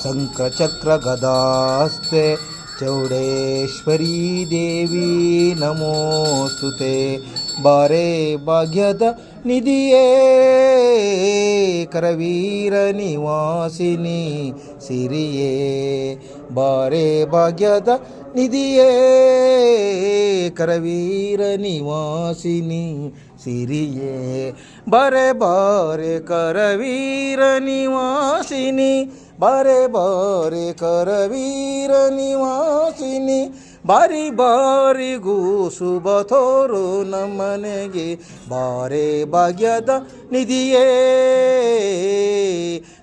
ಶಂಖಚಕ್ರ ಗದಾಸ್ತೆ ಚೌಡೇಶ್ವರಿ ದೇವಿ ನಮೋಸ್ತುತೆ. ಬಾರೆ ಭಾಗ್ಯದ ನಿಧಿಯೇ ಕರವೀರ ನಿವಾಸಿನಿ ಸಿರಿಯೇ. ಬಾರೆ ಭಾಗ್ಯದ ನಿಧಿಯೇ ಕರವೀರ ನಿವಾಸಿನಿ ಸಿರಿಯೇ. ಬಾರೆ ಬಾರೆ ಕರವೀರ ನಿವಾಸಿನಿ, ಬಾರೆ ಬಾರೆ ಕರವೀರ ನಿವಾಸಿನಿ. ಬಾರಿ ಬಾರಿಗೂ ಶುಭ ತೋರು ನಮ್ಮನೆಗೆ. ಬಾರೆ ಭಾಗ್ಯದ ನಿಧಿಯೇ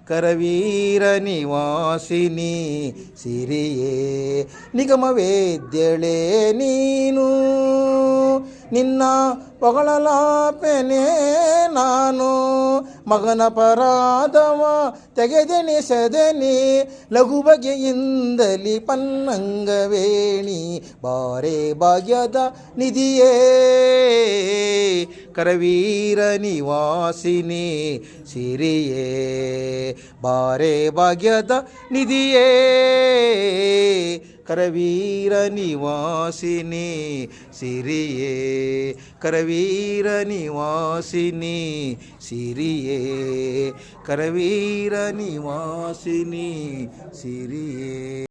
ಕರವೀರ ನಿವಾಸಿನಿ ಸಿರಿಯೇ. ನಿಗಮ ವೇದ್ಯಳೆ ನೀನು, ನಿನ್ನ ಹೊಗಳಲಾಪೆನೆ ನಾನು. ಮಗನ ಪರಾಧವ ತೆಗೆದೆನಿಸದೆನಿ, ಲಘು ಬಗೆಯಿಂದಲಿ ಪನ್ನಂಗವೇಣಿ. ಬಾರೆ ಭಾಗ್ಯದ ನಿಧಿಯೇ ಕರವೀರ ನಿವಾಸಿನಿ ಸಿರಿಯೇ. ಬಾರೆ ಭಾಗ್ಯದ ನಿಧಿಯೇ ಕರವೀರ ನಿವಾಸಿನಿ ಸಿರಿಯೇ. ಕರವೀರ ನಿವಾಸಿನಿ ಸಿರಿಯೇ. ಕರವೀರ ನಿವಾಸಿನಿ ಸಿರಿಯೇ.